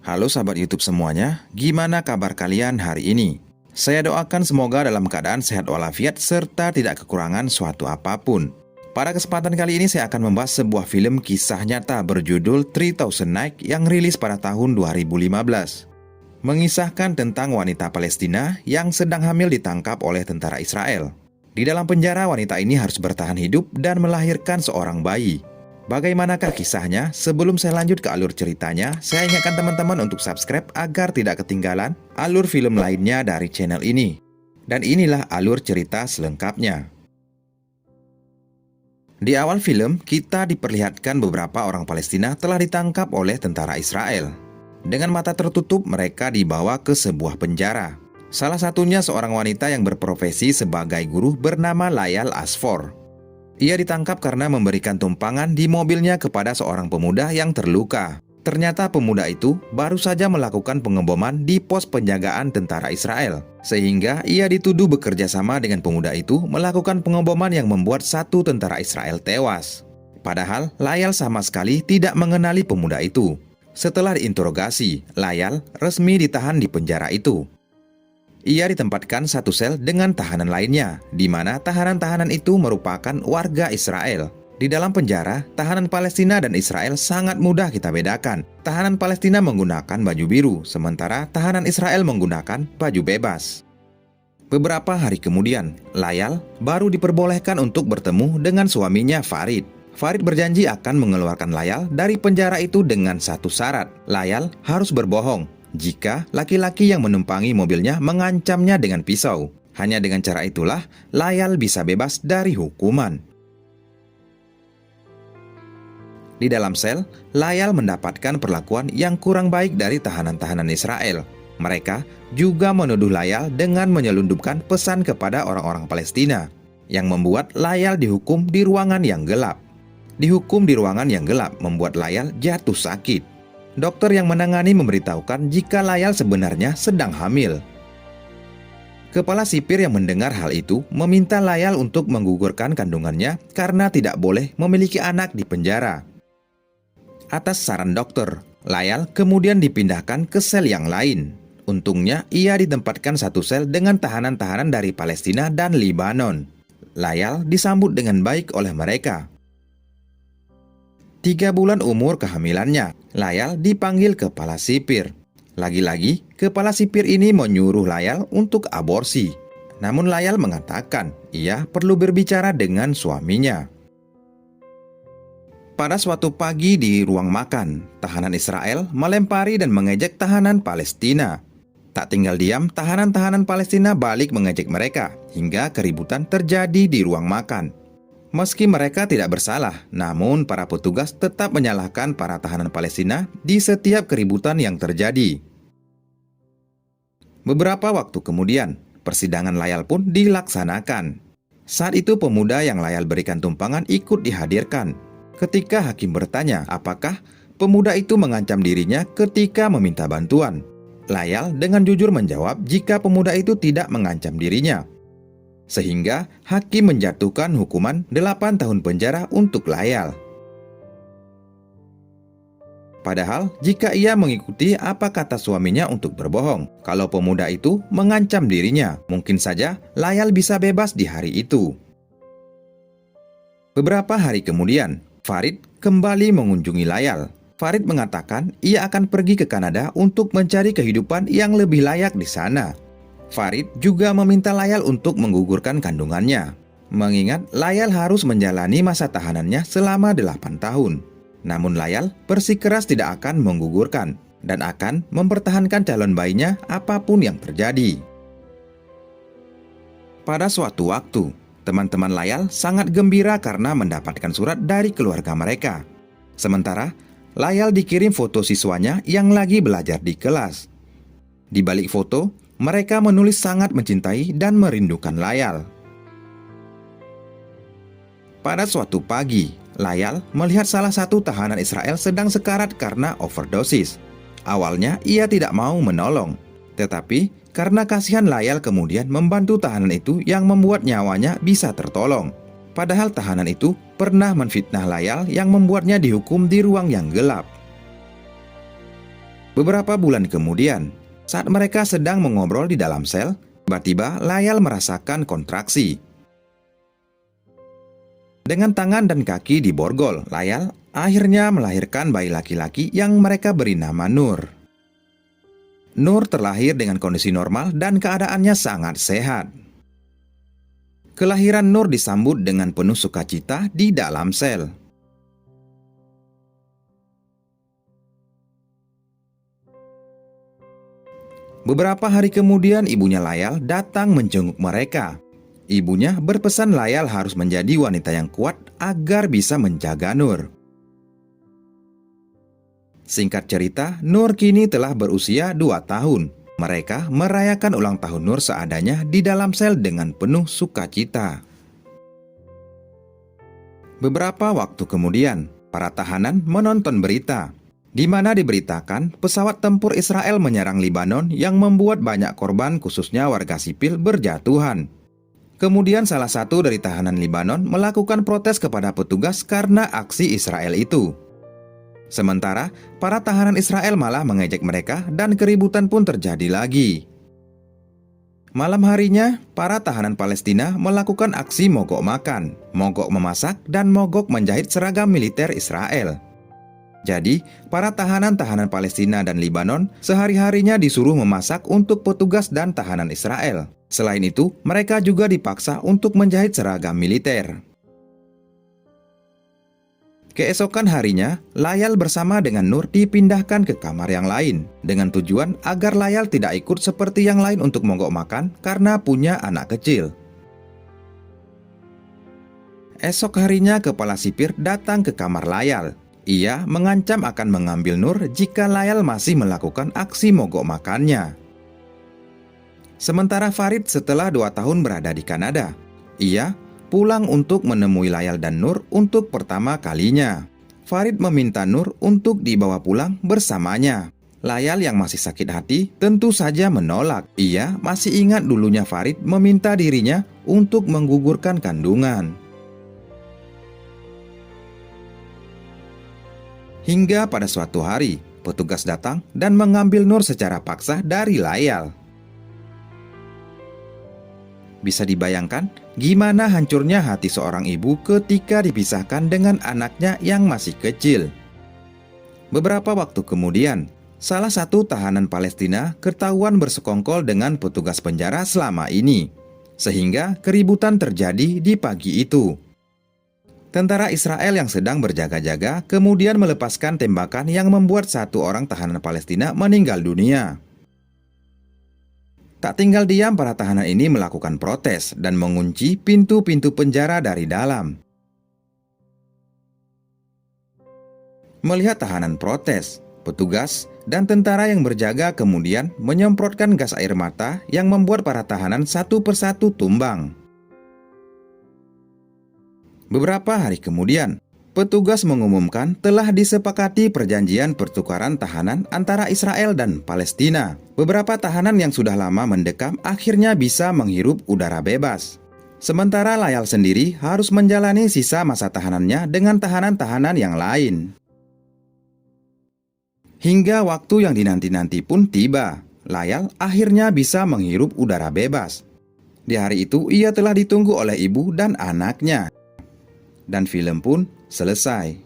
Halo sahabat YouTube semuanya, gimana kabar kalian hari ini? Saya doakan semoga dalam keadaan sehat walafiat serta tidak kekurangan suatu apapun. Pada kesempatan kali ini saya akan membahas sebuah film kisah nyata berjudul 3000 Nights yang rilis pada tahun 2015. Mengisahkan tentang wanita Palestina yang sedang hamil ditangkap oleh tentara Israel. Di dalam penjara wanita ini harus bertahan hidup dan melahirkan seorang bayi. Bagaimanakah kisahnya? Sebelum saya lanjut ke alur ceritanya, saya ingatkan teman-teman untuk subscribe agar tidak ketinggalan alur film lainnya dari channel ini. Dan inilah alur cerita selengkapnya. Di awal film, kita diperlihatkan beberapa orang Palestina telah ditangkap oleh tentara Israel. Dengan mata tertutup, mereka dibawa ke sebuah penjara. Salah satunya seorang wanita yang berprofesi sebagai guru bernama Layal Asfor. Ia ditangkap karena memberikan tumpangan di mobilnya kepada seorang pemuda yang terluka. Ternyata pemuda itu baru saja melakukan pengeboman di pos penjagaan tentara Israel. Sehingga ia dituduh bekerja sama dengan pemuda itu melakukan pengeboman yang membuat satu tentara Israel tewas. Padahal Layal sama sekali tidak mengenali pemuda itu. Setelah diinterogasi, Layal resmi ditahan di penjara itu. Ia ditempatkan satu sel dengan tahanan lainnya, di mana tahanan-tahanan itu merupakan warga Israel. Di dalam penjara, tahanan Palestina dan Israel sangat mudah kita bedakan. Tahanan Palestina menggunakan baju biru, sementara tahanan Israel menggunakan baju bebas. Beberapa hari kemudian, Layal baru diperbolehkan untuk bertemu dengan suaminya Farid. Farid berjanji akan mengeluarkan Layal dari penjara itu dengan satu syarat. Layal harus berbohong jika laki-laki yang menumpangi mobilnya mengancamnya dengan pisau. Hanya dengan cara itulah Layal bisa bebas dari hukuman. Di dalam sel, Layal mendapatkan perlakuan yang kurang baik dari tahanan-tahanan Israel. Mereka juga menuduh Layal dengan menyelundupkan pesan kepada orang-orang Palestina, yang membuat Layal dihukum di ruangan yang gelap. Dihukum di ruangan yang gelap membuat Layal jatuh sakit. Dokter yang menangani memberitahukan jika Layal sebenarnya sedang hamil. Kepala sipir yang mendengar hal itu meminta Layal untuk menggugurkan kandungannya karena tidak boleh memiliki anak di penjara. Atas saran dokter, Layal kemudian dipindahkan ke sel yang lain. Untungnya ia ditempatkan satu sel dengan tahanan-tahanan dari Palestina dan Libanon. Layal disambut dengan baik oleh mereka. 3 bulan umur kehamilannya, Layal dipanggil kepala sipir. Lagi-lagi, kepala sipir ini menyuruh Layal untuk aborsi. Namun Layal mengatakan ia perlu berbicara dengan suaminya. Pada suatu pagi di ruang makan, tahanan Israel melempari dan mengejek tahanan Palestina. Tak tinggal diam, tahanan-tahanan Palestina balik mengejek mereka, hingga keributan terjadi di ruang makan. Meski mereka tidak bersalah, namun para petugas tetap menyalahkan para tahanan Palestina di setiap keributan yang terjadi. Beberapa waktu kemudian, persidangan Layal pun dilaksanakan. Saat itu pemuda yang Layal berikan tumpangan ikut dihadirkan. Ketika hakim bertanya apakah pemuda itu mengancam dirinya ketika meminta bantuan, Layal dengan jujur menjawab jika pemuda itu tidak mengancam dirinya. Sehingga hakim menjatuhkan hukuman 8 tahun penjara untuk Layal. Padahal jika ia mengikuti apa kata suaminya untuk berbohong, kalau pemuda itu mengancam dirinya, mungkin saja Layal bisa bebas di hari itu. Beberapa hari kemudian, Farid kembali mengunjungi Layal. Farid mengatakan ia akan pergi ke Kanada untuk mencari kehidupan yang lebih layak di sana. Farid juga meminta Layal untuk menggugurkan kandungannya, mengingat Layal harus menjalani masa tahanannya selama 8 tahun. Namun Layal bersikeras tidak akan menggugurkan dan akan mempertahankan calon bayinya apapun yang terjadi. Pada suatu waktu, teman-teman Layal sangat gembira karena mendapatkan surat dari keluarga mereka. Sementara, Layal dikirim foto siswanya yang lagi belajar di kelas. Di balik foto, mereka menulis sangat mencintai dan merindukan Layal. Pada suatu pagi, Layal melihat salah satu tahanan Israel sedang sekarat karena overdosis. Awalnya ia tidak mau menolong, tetapi karena kasihan Layal kemudian membantu tahanan itu yang membuat nyawanya bisa tertolong. Padahal tahanan itu pernah menfitnah Layal yang membuatnya dihukum di ruang yang gelap. Beberapa bulan kemudian, saat mereka sedang mengobrol di dalam sel, tiba-tiba Layal merasakan kontraksi. Dengan tangan dan kaki diborgol, Layal akhirnya melahirkan bayi laki-laki yang mereka beri nama Nur. Nur terlahir dengan kondisi normal dan keadaannya sangat sehat. Kelahiran Nur disambut dengan penuh sukacita di dalam sel. Beberapa hari kemudian ibunya Layal datang menjenguk mereka. Ibunya berpesan Layal harus menjadi wanita yang kuat agar bisa menjaga Nur. Singkat cerita, Nur kini telah berusia 2 tahun. Mereka merayakan ulang tahun Nur seadanya di dalam sel dengan penuh sukacita. Beberapa waktu kemudian, para tahanan menonton berita, di mana diberitakan pesawat tempur Israel menyerang Lebanon yang membuat banyak korban khususnya warga sipil berjatuhan. Kemudian salah satu dari tahanan Lebanon melakukan protes kepada petugas karena aksi Israel itu. Sementara, para tahanan Israel malah mengejek mereka dan keributan pun terjadi lagi. Malam harinya, para tahanan Palestina melakukan aksi mogok makan, mogok memasak, dan mogok menjahit seragam militer Israel. Jadi, para tahanan-tahanan Palestina dan Lebanon sehari-harinya disuruh memasak untuk petugas dan tahanan Israel. Selain itu, mereka juga dipaksa untuk menjahit seragam militer. Keesokan harinya, Layal bersama dengan Nur dipindahkan ke kamar yang lain, dengan tujuan agar Layal tidak ikut seperti yang lain untuk mogok makan karena punya anak kecil. Esok harinya, kepala sipir datang ke kamar Layal. Ia mengancam akan mengambil Nur jika Layal masih melakukan aksi mogok makannya. Sementara Farid setelah 2 tahun berada di Kanada, ia pulang untuk menemui Layal dan Nur untuk pertama kalinya. Farid meminta Nur untuk dibawa pulang bersamanya. Layal yang masih sakit hati tentu saja menolak. Ia masih ingat dulunya Farid meminta dirinya untuk menggugurkan kandungan. Hingga pada suatu hari, petugas datang dan mengambil Nur secara paksa dari Layal. Bisa dibayangkan gimana hancurnya hati seorang ibu ketika dipisahkan dengan anaknya yang masih kecil. Beberapa waktu kemudian, salah satu tahanan Palestina ketahuan bersekongkol dengan petugas penjara selama ini, sehingga keributan terjadi di pagi itu. Tentara Israel yang sedang berjaga-jaga kemudian melepaskan tembakan yang membuat satu orang tahanan Palestina meninggal dunia. Tak tinggal diam, para tahanan ini melakukan protes dan mengunci pintu-pintu penjara dari dalam. Melihat tahanan protes, petugas dan tentara yang berjaga kemudian menyemprotkan gas air mata yang membuat para tahanan satu persatu tumbang. Beberapa hari kemudian, petugas mengumumkan telah disepakati perjanjian pertukaran tahanan antara Israel dan Palestina. Beberapa tahanan yang sudah lama mendekam akhirnya bisa menghirup udara bebas. Sementara Layal sendiri harus menjalani sisa masa tahanannya dengan tahanan-tahanan yang lain. Hingga waktu yang dinanti-nanti pun tiba. Layal akhirnya bisa menghirup udara bebas. Di hari itu ia telah ditunggu oleh ibu dan anaknya. Dan film pun selesai.